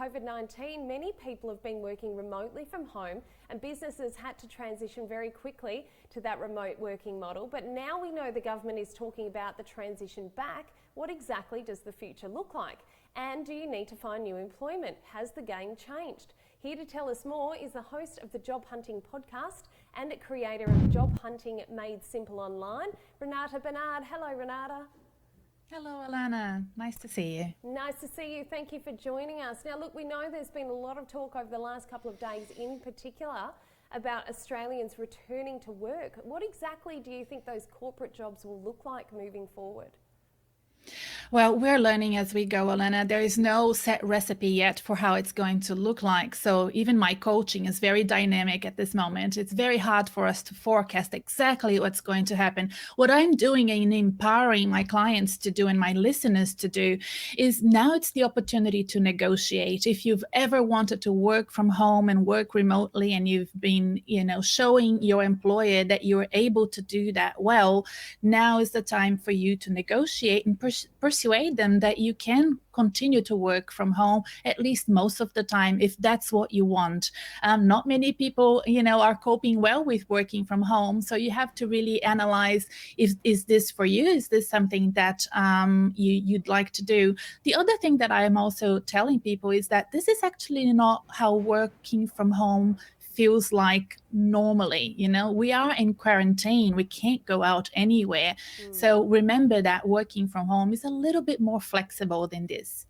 COVID-19, many people have been working remotely from home and businesses had to transition very quickly to that remote working model. But now we know the government is talking about the transition back. What exactly does the future look like? And do you need to find new employment? Has the game changed? Here to tell us more is the host of the Job Hunting podcast and a creator of Job Hunting Made Simple Online, Renata Bernarde. Hello, Renata. Hello, Alana. Nice to see you. Nice to see you. Thank you for joining us. Now, look, we know there's been a lot of talk over the last couple of days in particular about Australians returning to work. What exactly do you think those corporate jobs will look like moving forward? Well, we're learning as we go, Alana. There is no set recipe yet for how it's going to look like. So even my coaching is very dynamic at this moment. It's very hard for us to forecast exactly what's going to happen. What I'm doing and empowering my clients to do and my listeners to do is now it's the opportunity to negotiate. If you've ever wanted to work from home and work remotely and you've been, showing your employer that you're able to do that well, now is the time for you to negotiate and persuade them that you can continue to work from home at least most of the time if that's what you want. Not many people, are coping well with working from home. So you have to really analyze, is this for you? Is this something that you'd like to do? The other thing that I am also telling people is that this is actually not how working from home feels like normally. We are in quarantine, we can't go out anywhere. So remember that working from home is a little bit more flexible than this.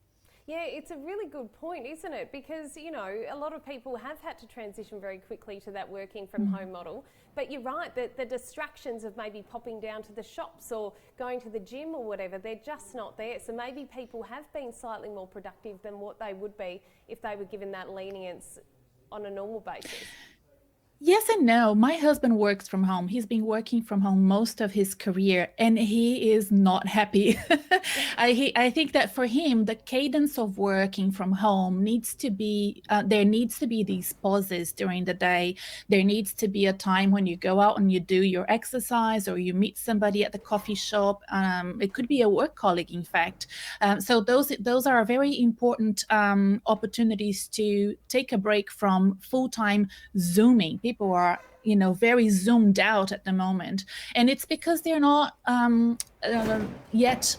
Yeah, it's a really good point, isn't it? Because, a lot of people have had to transition very quickly to that working from home model. But you're right, that the distractions of maybe popping down to the shops or going to the gym or whatever, they're just not there. So maybe people have been slightly more productive than what they would be if they were given that lenience on a normal basis. Yes and no. My husband works from home. He's been working from home most of his career and he is not happy. I think that for him, the cadence of working from home needs to be, there needs to be these pauses during the day. There needs to be a time when you go out and you do your exercise or you meet somebody at the coffee shop. It could be a work colleague, in fact. So those are very important opportunities to take a break from full-time Zooming. People are, very zoomed out at the moment. And it's because they're not yet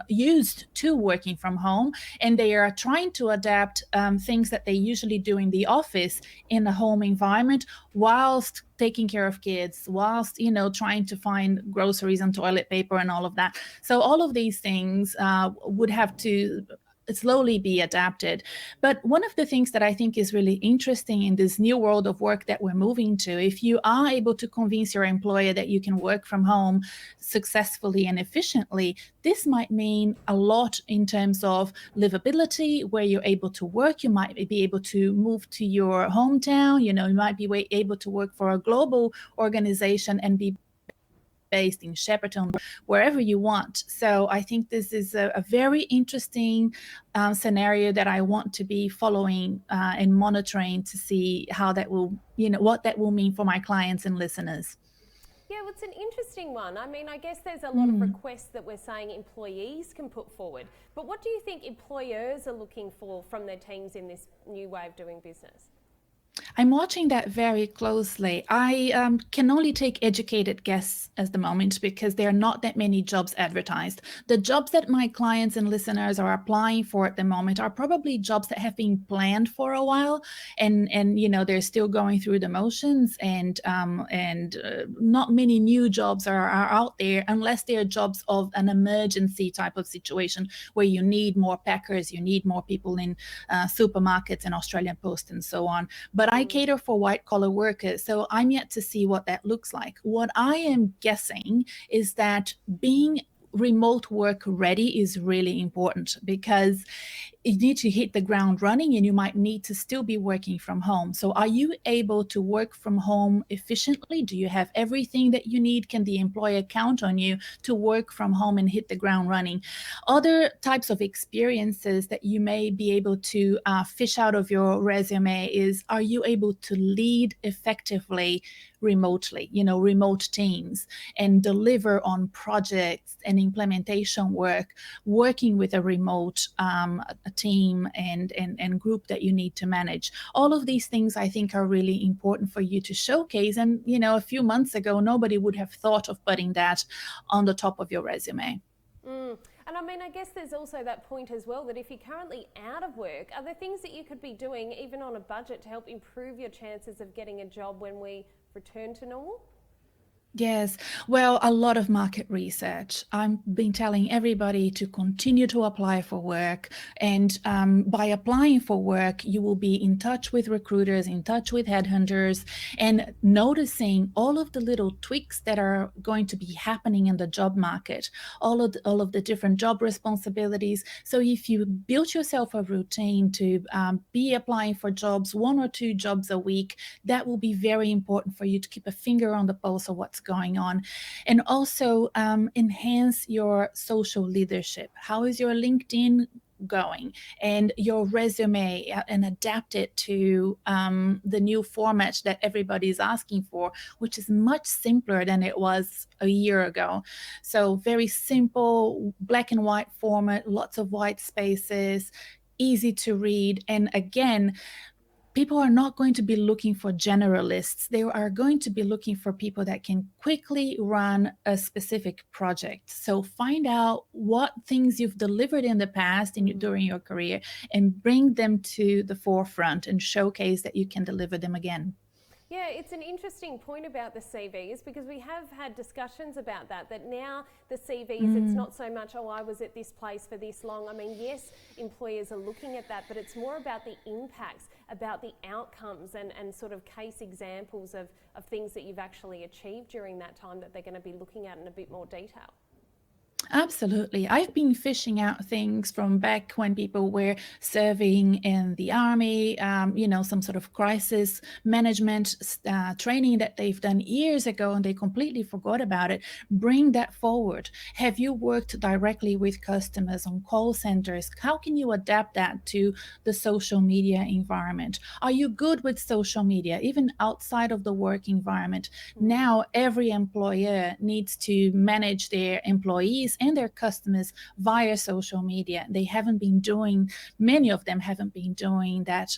used to working from home. And they are trying to adapt things that they usually do in the office in the home environment whilst taking care of kids, whilst, trying to find groceries and toilet paper and all of that. So all of these things would have to slowly be adapted. But one of the things that I think is really interesting in this new world of work that we're moving to, if you are able to convince your employer that you can work from home successfully and efficiently, this might mean a lot in terms of livability, where you're able to work. You might be able to move to your hometown, you might be able to work for a global organization and be based in Shepparton, wherever you want. So I think this is a very interesting scenario that I want to be following and monitoring to see how that will, what that will mean for my clients and listeners. Yeah, well, it's an interesting one. I mean, I guess there's a lot of requests that we're saying employees can put forward. But what do you think employers are looking for from their teams in this new way of doing business? I'm watching that very closely. I can only take educated guesses at the moment because there are not that many jobs advertised. The jobs that my clients and listeners are applying for at the moment are probably jobs that have been planned for a while, and they're still going through the motions, and not many new jobs are out there unless they're jobs of an emergency type of situation where you need more packers, you need more people in supermarkets and Australian Post and so on. But I cater for white collar workers, so I'm yet to see what that looks like. What I am guessing is that being remote work ready is really important, because you need to hit the ground running and you might need to still be working from home. So are you able to work from home efficiently? Do you have everything that you need? Can the employer count on you to work from home and hit the ground running? Other types of experiences that you may be able to fish out of your resume is, are you able to lead effectively remotely, remote teams, and deliver on projects and implementation work, working with a remote team and group that you need to manage. All of these things I think are really important for you to showcase. And, a few months ago, nobody would have thought of putting that on the top of your resume. And I mean, I guess there's also that point as well that if you're currently out of work, are there things that you could be doing, even on a budget, to help improve your chances of getting a job when we return to normal? Yes, well, a lot of market research. I've been telling everybody to continue to apply for work. And by applying for work, you will be in touch with recruiters, in touch with headhunters, and noticing all of the little tweaks that are going to be happening in the job market, all of the different job responsibilities. So if you build yourself a routine to be applying for jobs, 1 or 2 jobs a week, that will be very important for you to keep a finger on the pulse of what's going on. And also enhance your social leadership. How is your LinkedIn going, and your resume, and adapt it to the new format that everybody is asking for, which is much simpler than it was a year ago. So very simple, black and white format, lots of white spaces, easy to read. And again, people are not going to be looking for generalists. They are going to be looking for people that can quickly run a specific project. So find out what things you've delivered in the past during your career, and bring them to the forefront and showcase that you can deliver them again. Yeah, it's an interesting point about the CVs, because we have had discussions about that now the CVs, it's not so much, oh, I was at this place for this long. I mean, yes, employers are looking at that, but it's more about the impacts, about the outcomes, and sort of case examples of things that you've actually achieved during that time that they're going to be looking at in a bit more detail. Absolutely. I've been fishing out things from back when people were serving in the army, some sort of crisis management training that they've done years ago, and they completely forgot about it. Bring that forward. Have you worked directly with customers on call centers? How can you adapt that to the social media environment? Are you good with social media, even outside of the work environment? Now, every employer needs to manage their employees and their customers via social media. Many of them haven't been doing that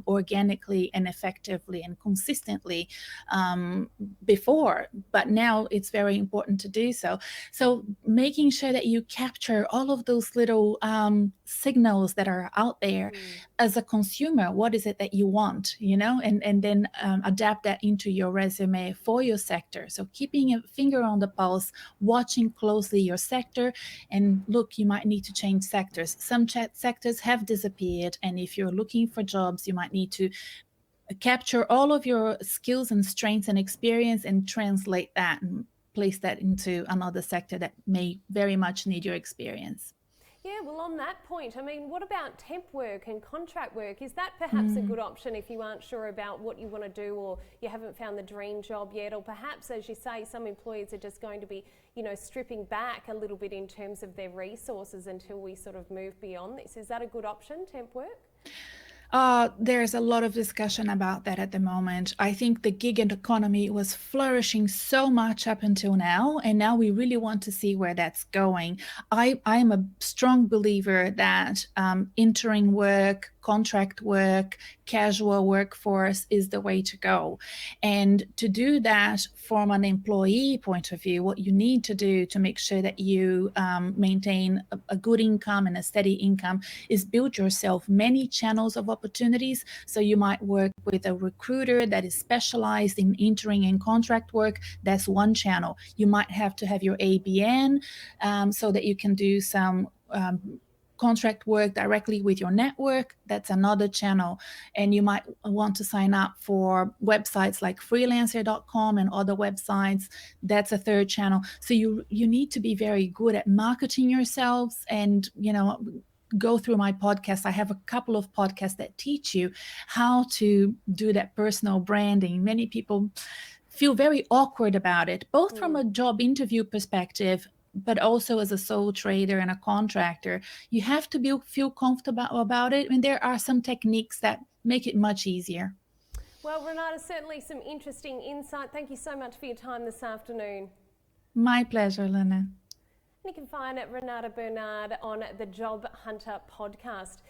organically and effectively and consistently before, but now it's very important to do so. So making sure that you capture all of those little signals that are out there as a consumer. What is it that you want, and then adapt that into your resume for your sector. So keeping a finger on the pulse, watching closely your sector, and look, you might need to change sectors. Some sectors have disappeared, and if you're looking for jobs, you might need to capture all of your skills and strengths and experience and translate that and place that into another sector that may very much need your experience. Yeah, well, on that point, I mean, what about temp work and contract work? Is that perhaps a good option if you aren't sure about what you want to do, or you haven't found the dream job yet? Or perhaps, as you say, some employers are just going to be, stripping back a little bit in terms of their resources until we sort of move beyond this. Is that a good option, temp work? There's a lot of discussion about that at the moment. I think the gig economy was flourishing so much up until now, and now we really want to see where that's going. I'm a strong believer that interim work, contract work, casual workforce is the way to go. And to do that from an employee point of view, what you need to do to make sure that you maintain a good income and a steady income is build yourself many channels of opportunities. So you might work with a recruiter that is specialized in interim and contract work. That's one channel. You might have to have your ABN so that you can do some contract work directly with your network. That's another channel. And you might want to sign up for websites like freelancer.com and other websites. That's a third channel. So you need to be very good at marketing yourselves, and go through my podcast. I have a couple of podcasts that teach you how to do that personal branding. Many people feel very awkward about it, both from a job interview perspective, but also as a sole trader and a contractor. You have to feel comfortable about it, and there are some techniques that make it much easier. Well, Renata, certainly some interesting insight. Thank you so much for your time this afternoon. My pleasure, Lena. And you can find Renata Bernarde on the Job Hunter podcast.